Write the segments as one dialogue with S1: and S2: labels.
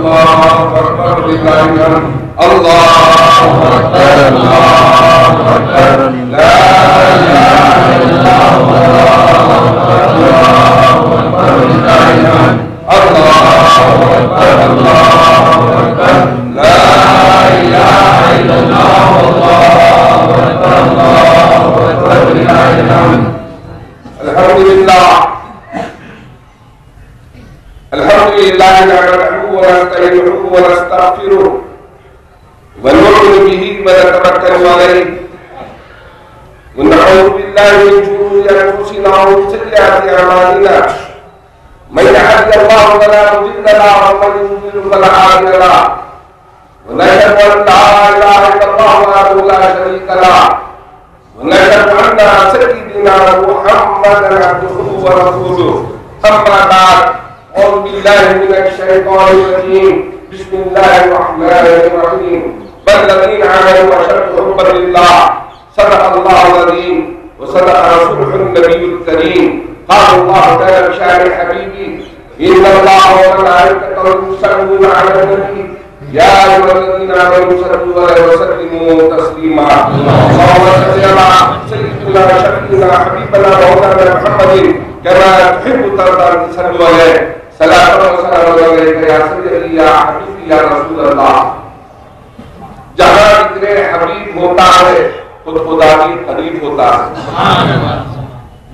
S1: اللہ اکبر للہ الحمد اللہ اکبر لا الہ الا اللہ للہ الحمد اللہ اکبر لا الہ الا اللہ للہ الحمد الحمدللہ الحمدللہ نحمده ونستعينه ونستغفره ونؤمن به ونتوكل عليه ونعوذ بالله من شرور انفسنا ومن سيئات اعمالنا من يهده الله فلا مضل له ومن يضلل فلا هادي له ونشهد ان لا اله الا الله وحده لا شريك له ونشهد ان سيدنا محمدا عبده ورسوله اما بعد أعوذ بالله من الشيطان الرجيم بسم الله الرحمن الرحيم والذين آمنوا أشد حبا لله صدق الله العظيم وصدق رسوله النبي الكريم قال الله تعالى بشأن حبيبي إن الله وملائكته يصلون على النبي يا أيها الذين آمنوا صلوا عليه وسلموا تسليما اللهم صل على سيدنا وشفيعنا حبيبنا مولانا محمد كما تحب ترضى أن تصلوا عليه صلاۃ و سلام علیک یا سیدی یا حبیبی یا رسول اللہ. جہاں ذکر حبیب ہوتا ہے خود خدا بھی قریب ہوتا ہے.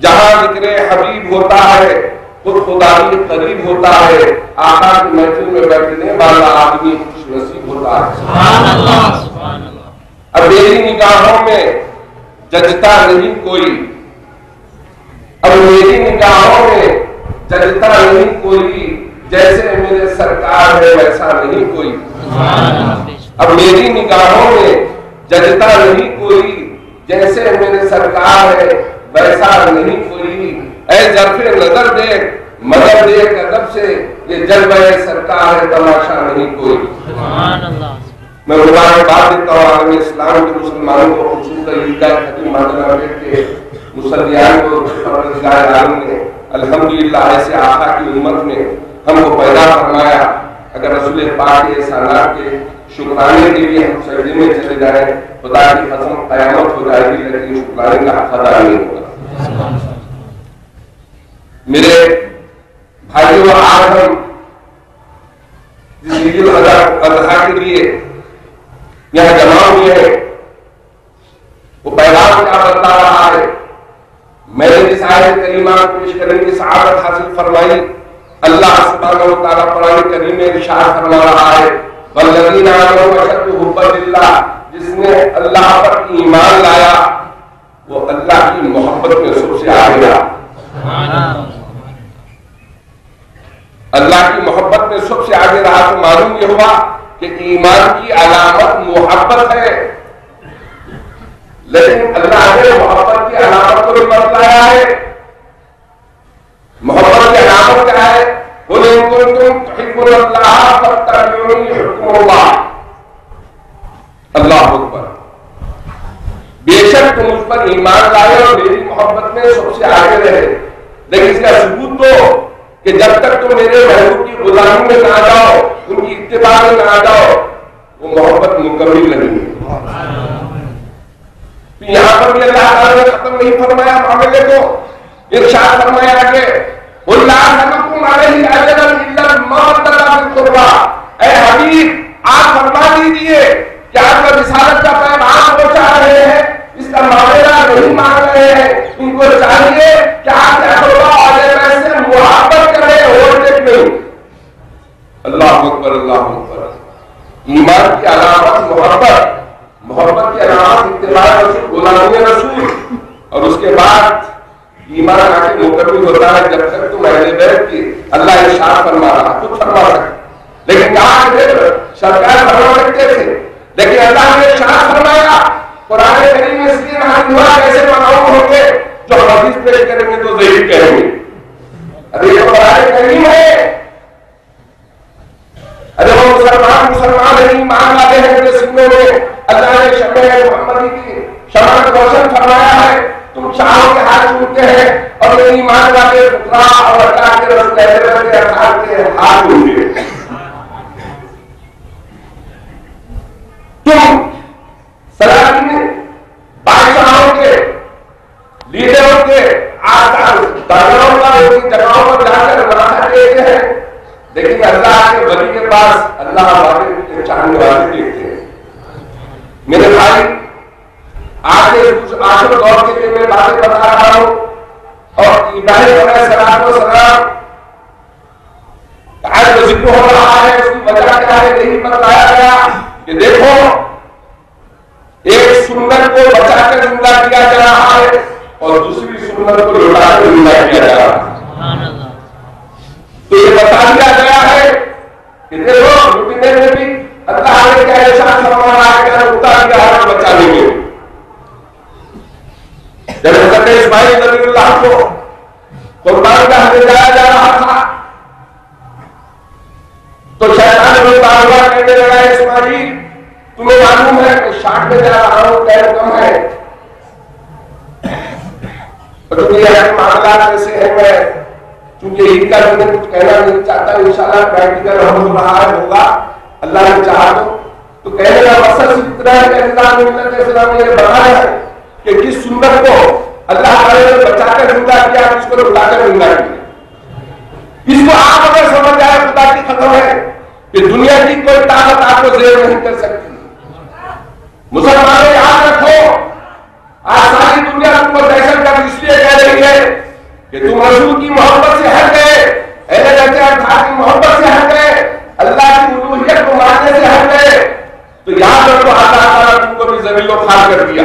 S1: جہاں ذکر حبیب ہوتا ہے خود خدا بھی قریب ہوتا ہے. آقا کی محفل میں بیٹھنے والا آدمی خوش نصیب ہوتا ہے. اب میری نگاہوں میں ججتا نہیں کوئی, اب میری نگاہوں میں ججتا نہیں کوئی, جیسے میرے سرکار ہے ویسا نہیں کوئی. اب میری نگاہوں میں ججتا نہیں کوئی, جیسے میرے سرکار ہے ویسا نہیں کوئی. اے ظرف نظر دیکھ مگر دیکھ ادب سے, یہ جلوہ سرکار ہے تماشا نہیں کوئی. میں مبارکباد دیتا ہوں عالم اسلام کے مسلمانوں کو, خصوصاً عیدگاہ خطیب مادنا بیٹ کے مسلیان کو پروردگار عالم نے الحمدللہ ایسے آقا کی امت میں ہم کو پیدا فرمایا. اگر رسول پاک کے احسانات کے شکرانے کے لیے ہم سجدے میں چلے جائیں خدا کی قسم قیامت ہو جائے گی, لیکن شکرانے کا حق ادا نہیں ہوگا. میرے بھائیوں, آج ہم جس عید الاضحیٰ کے لیے یہاں جمع ہوئے ہیں وہ پیغام کیا بتلا رہا ہے. میں نے جس آیت کریمہ پیش کرنے کی سعادت حاصل فرمائی, اللہ سبحانہ و تعالیٰ قرآن کریم میں ارشاد فرما رہا ہے والذین آمنوا اشد حبا للہ, جس نے اللہ پر ایمان لایا وہ اللہ کی محبت میں سب سے آگے رہا. اللہ کی محبت میں سب سے آگے رہا تو معلوم یہ ہوا کہ ایمان کی علامت محبت ہے, لیکن اللہ نے محبت کی علامت کو بھی بتلایا ہے. محبت کی علامت کیا ہے؟ قُلْ إِن كُنتُمْ تُحِبُّونَ اللَّهَ فَاتَّبِعُونِي يُحْبِبْكُمُ اللَّهُ. اللہ اکبر. بے شک تم مجھ پر ایمان لائے اور میری محبت میں سب سے آگے رہے, لیکن اس کا ثبوت تو کہ جب تک تم میرے محبوب کی غلامی میں نہ جاؤ, ان کی اتباع میں نہ جاؤ, وہ محبت مکمل نہیں ہے. یہاں پر بھی اللہ تعالیٰ نے ختم نہیں فرمایا معاملے کو, ارشاد فرمایا آگے قُلْ لَا أَسْأَلُكُمْ عَلَيْهِ أَجْرًا إِلَّا الْمَوَدَّةَ فِي الْقُرْبَىٰ. اے حبیب آپ فرما دیجئے کہ آپ کا رسالت کا پیغام پہنچا رہے ہیں, اس کا معاملہ نہیں مان رہے ہیں. ان کو چاہیے کہ آپ کے قربا والے سے محبت کریں اور دیکھ نہیں. اللہ اکبر, اللہ اکبر. ایمان کی علامت محبت, محبت کی علامت اتباع رسول, غلامی رسول, اور اس کے بعد ایمان آ کے مکمل ہوتا ہے جب تک تم اہل بیت کی اللہ ارشاد فرما رہا, خود فرما رہا. لیکن کہاں سرکار فرما سکتے تھے, لیکن اللہ نے ارشاد فرمایا. قرآن کریم میں اس لیے نازل ہوا کیسے معلوم ہوں گے جو حدیث پیش کریں گے تو ضعیف کہیں گے. ارے یہ قرآن کریم ہے, ارے وہ مسلمان نہیں مان والے ہیں میرے سینے میں اللہ نے شمع محمدی کی شمع کو روشن فرمایا ہے. تم چاہو کے ہاتھ چھوٹتے ہیں اور میری ایمان والے فقراء اور اللہ کے رسول کے ہاتھ چھوٹتے. لیکن اللہ کے ولی کے پاس اللہ والے کے چاہنے والے دیکھتے ہیں. میرے بھائی آج کچھ آخر دور کے لیے میں باتیں بتا رہا ہوں اور ابراہیم علیہ السلام آج جو ذکر ہو رہا ہے اس کی وجہ کیا ہے یہی بتایا گیا کہ دیکھو ایک سنت کو بچا کر زندہ کیا جا رہا ہے اور دوسری سنت کو لوٹا کر زندہ کیا جا رہا ہے. تو یہ بتا دیا گیا ہے کہ دیکھو لوٹنے میں بھی اللہ نے کیا احسان فرمایا ہے کہ لوٹا دیا ہے اور بچا لیں گے. جب حضرت اسماعیل نبی اللہ کو قربان گاہ لے جایا جا رہا تھا تو شیطان نے بار کہنے لگا اسماعیل تمہیں معلوم ہے کہ شاٹ میں جا رہا ہوں ٹائم کم ہے اور تم یہ معاملات ایسے ہیں میں چونکہ عید کا میں کچھ کہنا نہیں چاہتا انشاءاللہ پریکٹیکل ہو رہا ہے ہوگا اللہ نے چاہا تو کہنے کا مقصد صرف اتنا ہے کہ نظام ملت اسلام نے بتایا ہے کہ کس سنت کو اللہ تعالی نے بچا کر زندہ کیا اس کو بلا کر زندہ کیا. اس کو آپ اگر سمجھ جائے خدا کی ختم ہے کہ دنیا کی کوئی طاقت آپ کو زیر نہیں کر سکتی. مسلمانوں یاد رکھو آج ساری دنیا تم کو دہشت گرد اس لیے کہہ رہی ہے کہ تم رسول کی محبت سے ہٹ گئے, اہل بیت اطہار کی محبت سے ہٹ گئے, اللہ کی الوہیت کو ماننے سے ہٹ گئے. تو یاد رکھو اللہ تعالیٰ تم کو بھی ذلیل و خوار کر دیا.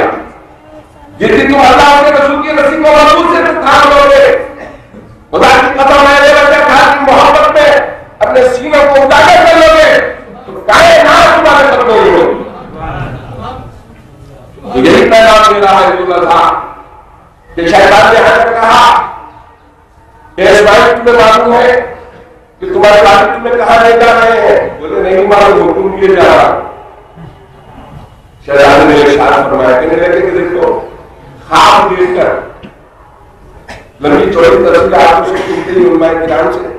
S1: جس دن تم اللہ کے رسول کی رسی کو مضبوط سے تھام لو گے خدا کی قسم اہل بیت اطہار کی محبت میں اپنے سینوں کو اجاگر کر لو گے تو کائنات تمہارے ختم نہیں ہوگی. تو یہی پیغام دے رہا ہے اللہ تھا کہ شیطان نے ہر کہا کہ اسماعیل تمہیں معلوم ہے کہ تمہارے والد تمہیں کہاں لے جا رہے ہیں؟ بولے نہیں معلوم حکم کیے جا رہا. شیطان نے ارشاد فرمایا کہنے لگے کہ دیکھو خواب دیکھ کر لمبی چوڑی تفصیل آپ کو سنتے ہی علماء کرام سے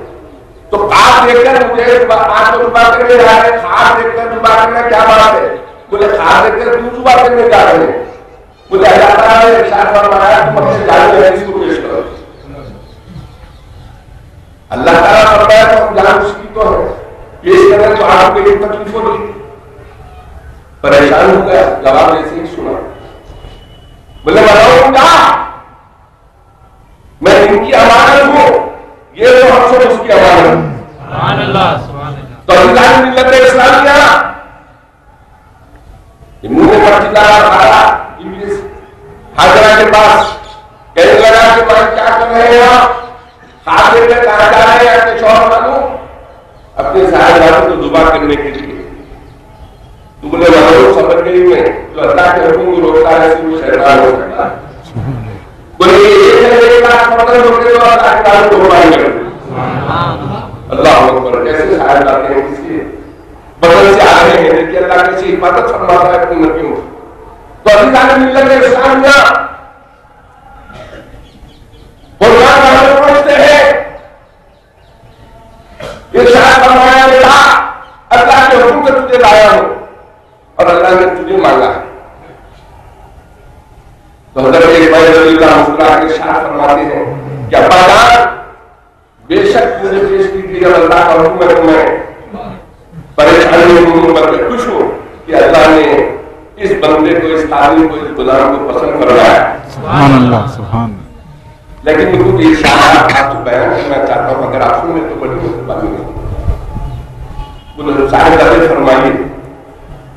S1: تو خواب دیکھ کر مجھے آج تو دبا کرنے جا رہے ہیں. خواب دیکھ کر دبا کرنا کیا بات ہے؟ بولے خواب دیکھ کر کیوں دبا کرنے جا رہے ہیں؟ بولے اللہ تعالیٰ نے ارشاد فرمایا تم اپنے جان میں اس کو پیش کرو. اللہ تعالیٰ فرمایا تو ہم جان اس کی تو ہے پیش کریں تو آپ کو ایک تکلیف ہوگی. پریشان ہو گیا جواب ایسے ہی سنا. بولے بتاؤں گا میں ان کی امانت ہوں یہ تو ہم سے اس کی امانت. سبحان اللہ سبحان اللہ. تو اللہ ملت اسلامیہ منہ میں پرچی ڈالا کھایا انگلش حاضرہ کے پاس کہنے لگا کہ بھائی کیا کر رہے ہیں آپ خاصے میں کہاں جا رہے ہیں اپنے شوہر والوں اپنے سارے والوں کو دبا کرنے کے لیے. تو بولے معلوم سمجھ گئی میں جو اللہ کے حکم کو روکتا ہے اس کو شیطان ہو سکتا ہے. بولے یہ ایک لاکھ مطلب ہوتے تو اللہ کے کام کو روکائیں گے. اللہ اکبر. کیسے شاید لاتے ہیں کسی بدل سے آ رہے ہیں کہ اللہ کیسی حفاظت فرماتا ہے اپنی نبیوں. تو عزیزان ملت اسلامیہ قرآن میں پڑھتے ہیں ارشاد فرمایا بیٹا اللہ کے حکم سے تجھے لایا ہوں اور اللہ نے تجھے مانگا ہے. تو حضرت اسماعیل رضی اللہ مسکرا کے ارشاد فرماتے ہیں کہ ابا جان بے شک مجھے پیش کی تھی جب اللہ کا حکم ہے تو میں پریشانی میں خوش ہوں کہ اللہ نے اس بندے کو اس تعلیم کو اس غلام کو پسند فرمایا. سبحان اللہ سبحان اللہ. لیکن ان کو ایک شاعر آپ کو بیان کرنا چاہتا ہوں اگر آپ سنیں تو بڑی مہربانی ہے. بولے شاہد علی فرمائیے.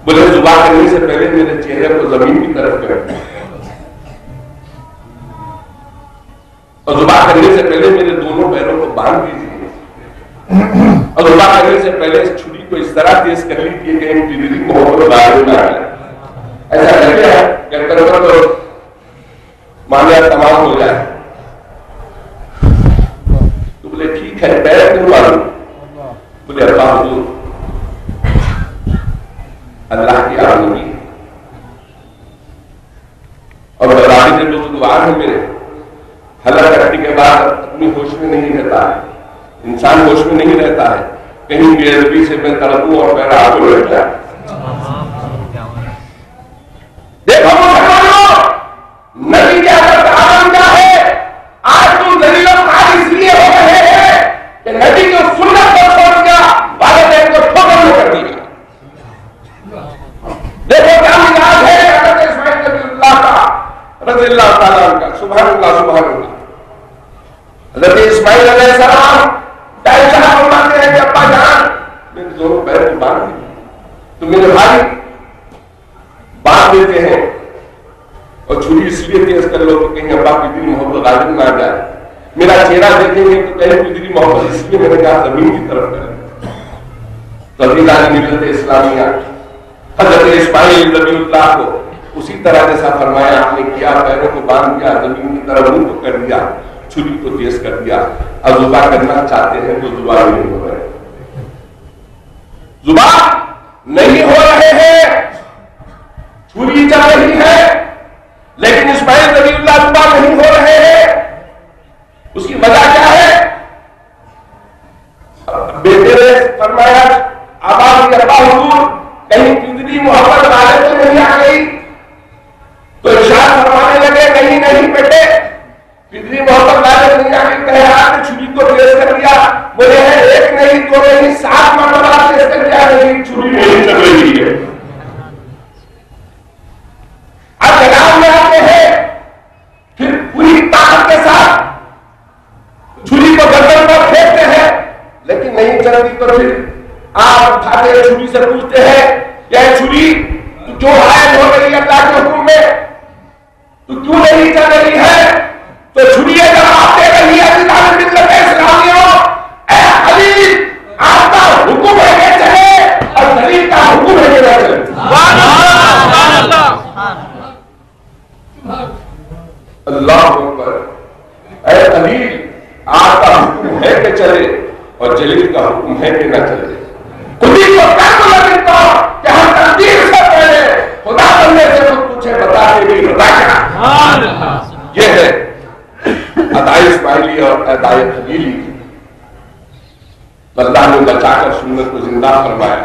S1: بولے زبا کرنے سے پہلے میرے چہرے کو زمین کی طرف کریں اور زبا کرنے سے پہلے میرے دونوں پیروں کو باندھ دیجیے اور زبا کرنے سے پہلے اس چھری کو اس طرح تیز کر لیجیے کہ ان کی دلی محبت بارے میں آ جائے. ایسا لگے ہے کہ کرنا تو معاملہ تمام ہو جائے. تو بولے ٹھیک ہے پیر کیوں معلوم؟ بولے ابا حضور اللہ کی آمدنی اور بڑھائی جو دعا ہے میرے حلق کرنے کے بعد اپنی ہوش میں نہیں رہتا ہے. انسان ہوش میں نہیں رہتا ہے. کہیں بے ادبی سے میں تڑپوں اور میرا آگے بیٹھ جائے. دیکھو نبی کے اندر کام کیا ہے. آج تم ذلیل و خوار اس لیے ہو رہے ہیں کہ نبی کی سنت پر چھوڑ کر اسماعیل علیہ السلام فرماتے ہیں کہ ابا جان میرے دونوں پیر کو باندھ دی، تو میرے بھائی باندھ دیتے ہیں اور چھری اس لیے تیز کر لو کہ کہیں ابا کی دل محبت غالب نہ آ جائے، میرا چہرہ دیکھیں گے تو کہیں کی دلی محبت اس لیے میں نے کہا زمین کی طرف کریں۔ تو عزیزان ملت اسلامیہ حضرت اسماعیل نبی اللہ کو اسی طرح جیسا فرمایا آپ نے کیا، پیروں کو باندھ دیا، زمین کی طرف منہ کو کر دیا، چھری کو تیز کر دیا۔ اب ذبح کرنا چاہتے ہیں تو ذبح نہیں ہو رہے، ذبح نہیں ہو رہے ہیں، چھری چل رہی ہے لیکن اسماعیل نبی اللہ ذبح نہیں ہو رہے ہیں۔ اس کی وجہ کیا ہے؟ بیٹے نے فرمایا آباد ابا حضور کہیں پندری محبت غالب تو نہیں آ گئی؟ تو ارشاد فرمانے لگے نہیں نہیں بیٹے، پندری محبت غالب نہیں آ گئی، کہے آپ نے چھری کو تیز کر دیا، بولے ہیں ایک نہیں دو نہیں 7 مرتبہ تیز کر دیا، نہیں چھری نہیں چل رہی ہے۔ اب جناب میں آتے ہیں پھر پوری طاقت کے ساتھ چھری کو گردن پر پھینکتے ہیں لیکن نہیں چلتی، تو پھر آپ اٹھاتے ہیں چھری سے پوچھتے ہیں کہ چھری جو غائب ہو رہی ہے اللہ کے حکم میں تو کیوں نہیں چل رہی ہے؟ تو چھری جواب دے رہی ہے عزیزان ملت اسلامیہ، اے خلیل آپ کا حکم ہے کہ چلے اور خلیل کا حکم ہے کہ نہ چلے۔ اللہ اکبر، اے خلیل آپ کا حکم ہے کہ چلے اور جلیل کا حکم ہے کہ نہ چلے۔ خودی کو کر کو لگتا کہ ہم تقدیر سے پہلے خدا بندے سے خود پوچھے بتا کے بھی رضا کیا۔ یہ ہے ادائے اسماعیلی اور ادائے خلیلی کی، اللہ نے بچا کر سنت کو زندہ فرمایا،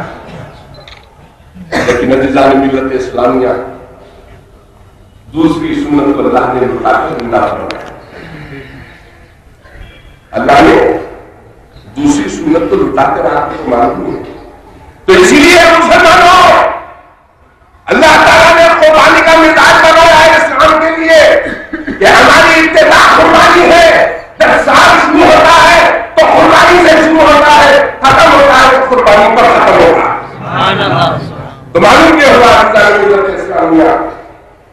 S1: لیکن عزیزان ملت اسلامیہ دوسری سنت کو اللہ نے لٹا کر زندہ فرمایا۔ اللہ نے دوسری سنت کو لٹا کر آپ کو معلوم ہے، تو اسی لیے مسلمانوں اللہ تعالیٰ نے قربانی کا مزاج بنایا ہے اسلام کے لیے کہ ہماری ابتدا قربانی ہے، جب سال شروع ہوتا ہے تو قربانی سے شروع ہوتا ہے، ختم ہوتا ہے تو قربانی پر ختم ہوگا۔ تو معلوم یہ ہوا اسلامیہ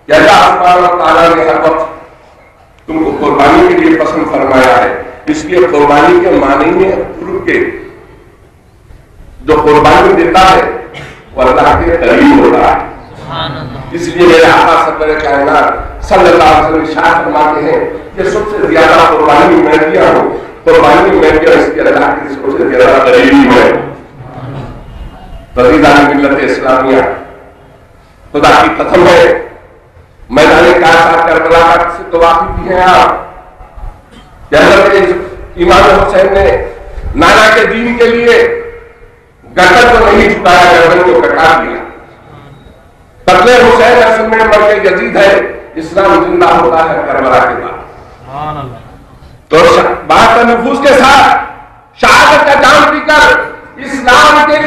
S1: کہ اللہ سبحانہ و تعالیٰ نے ہر وقت تم کو قربانی کے لیے پسند فرمایا ہے، اس لیے قربانی کے معنی میں رک کے جو قربانی دیتا ہے وہ اللہ کے قریب ہوتا ہے۔ اس لیے میرے آقا سرور کائنات صلی اللہ علیہ وسلم ارشاد فرماتے ہیں کہ سب سے زیادہ قربانی میں کیا ہوں، قربانی میں کیا اس کے اللہ کی سب سے زیادہ قریبی ہے۔ عزیزان ملت اسلامیہ خدا کی قسم ہے، میدان کارسات کربلا سے تو واقف بھی ہیں آپ کہ حضرت امام حسین نے نانا کے دین کے لیے گردن کو نہیں جھکایا، گردن کو کٹا دیا۔ قتل حسین اصل میں مرکز یزید ہے، اسلام زندہ ہوتا ہے کربلا کے بعد۔ تو بات نفوذ کے ساتھ شہادت کا جام پی کر اسلام کے